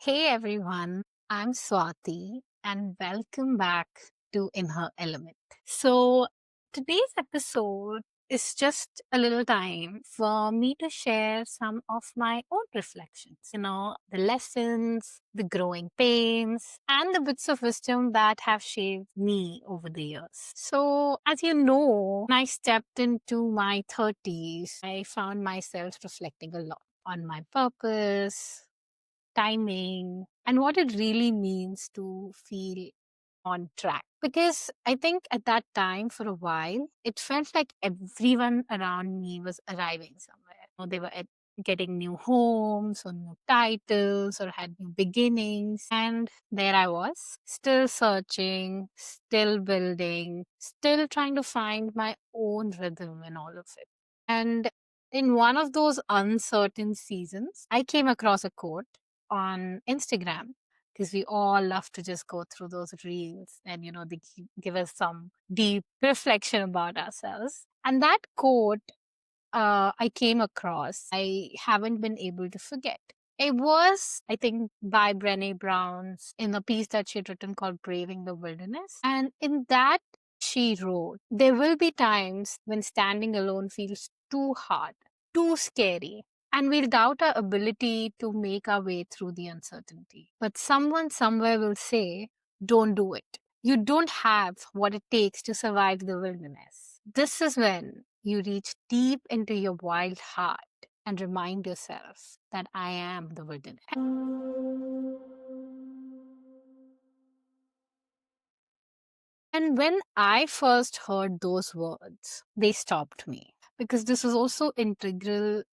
Hey everyone, I'm Swati and welcome back to In Her Element. So, today's episode is just a little time for me to share some of my own reflections, the lessons, the growing pains, and the bits of wisdom that have shaped me over the years. So, as you know, when I stepped into my 30s, I found myself reflecting a lot on my purpose, timing, and what it really means to feel on track. Because I think at that time, for a while, it felt like everyone around me was arriving somewhere. They were getting new homes or new titles or had new beginnings. And there I was, still searching, still building, still trying to find my own rhythm in all of it. And in one of those uncertain seasons, I came across a quote on Instagram because we all love to just go through those reels and they give us some deep reflection about ourselves. And that quote I came across, I haven't been able to forget. It was, I think, by Brené Brown's in a piece that she had written called Braving the Wilderness. And in that, she wrote, there will be times when standing alone feels too hard, too scary, and we'll doubt our ability to make our way through the uncertainty. But someone somewhere will say, don't do it. You don't have what it takes to survive the wilderness. This is when you reach deep into your wild heart and remind yourself that I am the wilderness. And when I first heard those words, they stopped me because this was also integral.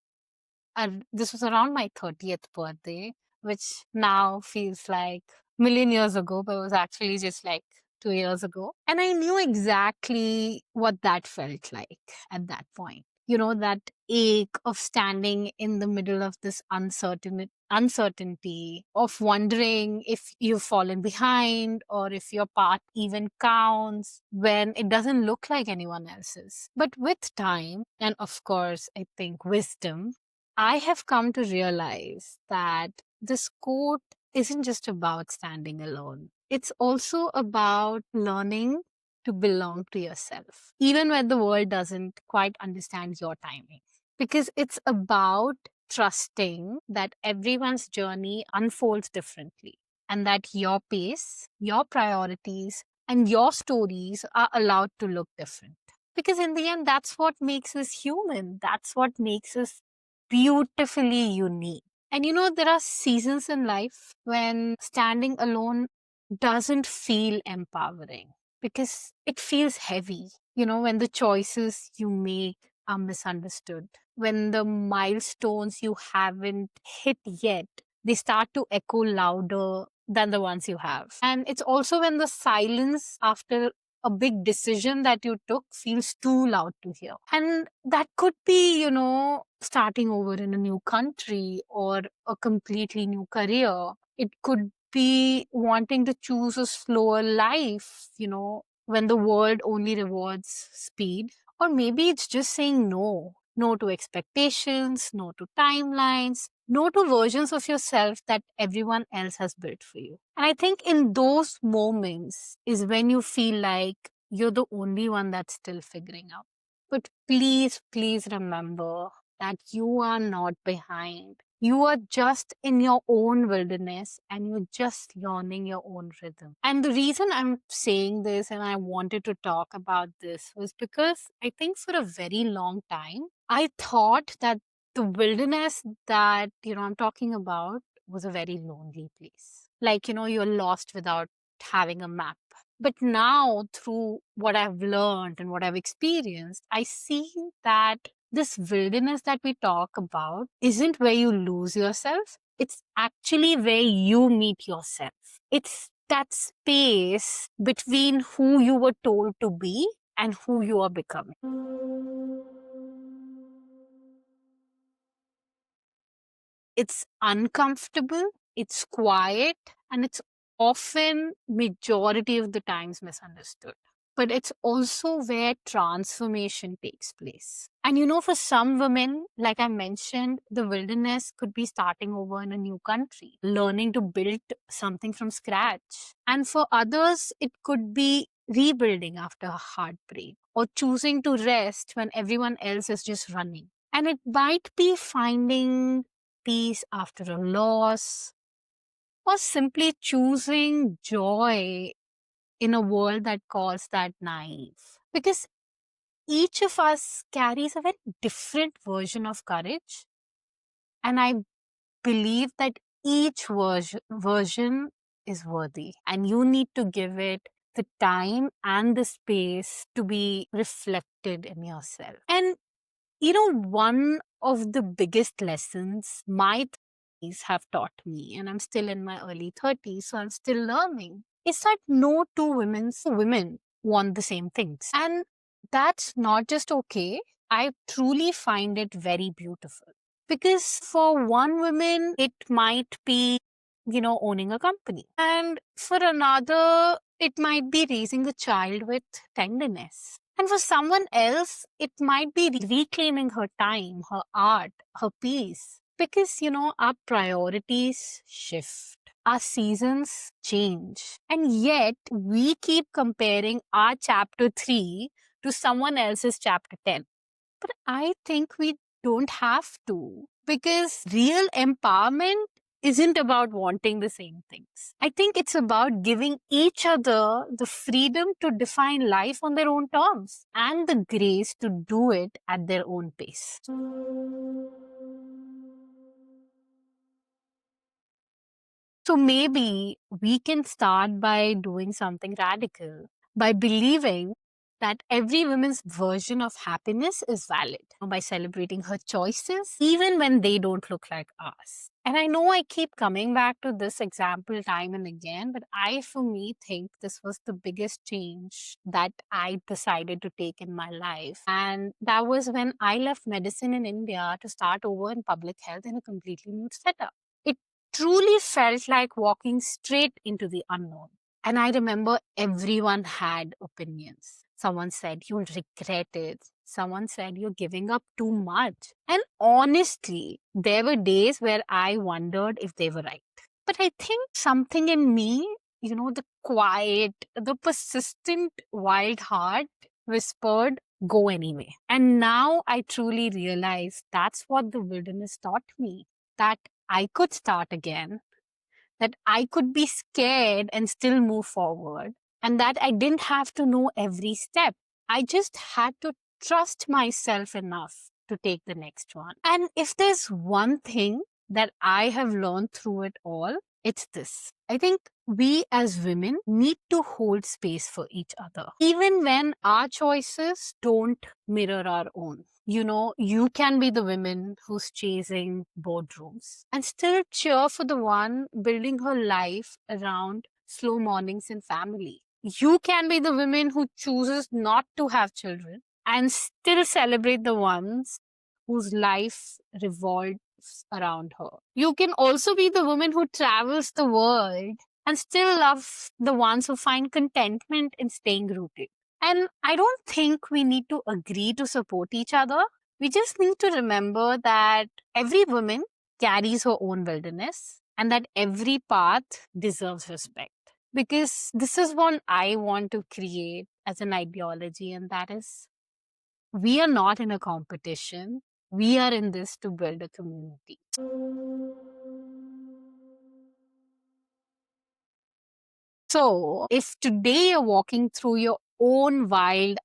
This was around my 30th birthday, which now feels like a million years ago, but it was actually just like 2 years ago. And I knew exactly what that felt like at that point. That ache of standing in the middle of this uncertainty, of wondering if you've fallen behind or if your path even counts when it doesn't look like anyone else's. But with time, and of course, I think wisdom, I have come to realize that this quote isn't just about standing alone. It's also about learning to belong to yourself, even when the world doesn't quite understand your timing. Because it's about trusting that everyone's journey unfolds differently and that your pace, your priorities, and your stories are allowed to look different. Because in the end, that's what makes us human. That's what makes us beautifully unique. And there are seasons in life when standing alone doesn't feel empowering because it feels heavy. When the choices you make are misunderstood, when the milestones you haven't hit yet, they start to echo louder than the ones you have. And it's also when the silence after a big decision that you took feels too loud to hear. And that could be, starting over in a new country or a completely new career. It could be wanting to choose a slower life, when the world only rewards speed. Or maybe it's just saying no. No to expectations, no to timelines, no to versions of yourself that everyone else has built for you. And I think in those moments is when you feel like you're the only one that's still figuring out. But please, please remember that you are not behind. You are just in your own wilderness and you're just learning your own rhythm. And the reason I'm saying this and I wanted to talk about this was because I think for a very long time, I thought that the wilderness that, I'm talking about was a very lonely place. Like, you're lost without having a map. But now, through what I've learned and what I've experienced, I see that this wilderness that we talk about isn't where you lose yourself. It's actually where you meet yourself. It's that space between who you were told to be and who you are becoming. It's uncomfortable, it's quiet, and it's often majority of the times misunderstood. but it's also where transformation takes place. And for some women, like I mentioned, the wilderness could be starting over in a new country, learning to build something from scratch. And for others, it could be rebuilding after a heartbreak or choosing to rest when everyone else is just running. And it might be finding peace after a loss or simply choosing joy in a world that calls that naive. Because each of us carries a very different version of courage. And I believe that each version is worthy. And you need to give it the time and the space to be reflected in yourself. And one of the biggest lessons my 30s have taught me, and I'm still in my early 30s, so I'm still learning, is that no two women want the same things. And that's not just okay. I truly find it very beautiful. Because for one woman, it might be, owning a company. And for another, it might be raising a child with tenderness. And for someone else, it might be reclaiming her time, her art, her peace. Because, our priorities shift, our seasons change. And yet, we keep comparing our chapter 3 to someone else's chapter 10. But I think we don't have to, because real empowerment isn't about wanting the same things. I think it's about giving each other the freedom to define life on their own terms and the grace to do it at their own pace. So maybe we can start by doing something radical, by believing that every woman's version of happiness is valid, by celebrating her choices, even when they don't look like ours. And I know I keep coming back to this example time and again, but I, for me, think this was the biggest change that I decided to take in my life. And that was when I left medicine in India to start over in public health in a completely new setup. It truly felt like walking straight into the unknown. And I remember everyone had opinions. Someone said, you'll regret it. Someone said, you're giving up too much. And honestly, there were days where I wondered if they were right. But I think something in me, the quiet, the persistent wild heart whispered, go anyway. And now I truly realize that's what the wilderness taught me, that I could start again, that I could be scared and still move forward, and that I didn't have to know every step. I just had to trust myself enough to take the next one. And if there's one thing that I have learned through it all, it's this. I think we as women need to hold space for each other, even when our choices don't mirror our own. You can be the woman who's chasing boardrooms and still cheer for the one building her life around slow mornings and family. You can be the woman who chooses not to have children and still celebrate the ones whose life revolves around her. You can also be the woman who travels the world and still love the ones who find contentment in staying rooted. And I don't think we need to agree to support each other. We just need to remember that every woman carries her own wilderness and that every path deserves respect. Because this is what I want to create as an ideology, and that is, we are not in a competition. We are in this to build a community. So, if today you're walking through your own wild,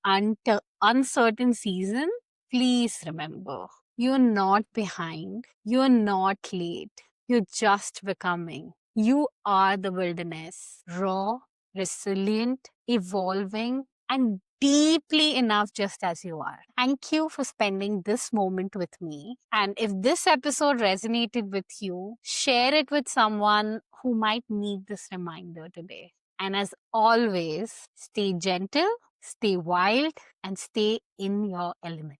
uncertain season, please remember, you're not behind, you're not late, you're just becoming. You are the wilderness, raw, resilient, evolving, and deeply enough just as you are. Thank you for spending this moment with me. And if this episode resonated with you, share it with someone who might need this reminder today. And as always, stay gentle, stay wild, and stay in your element.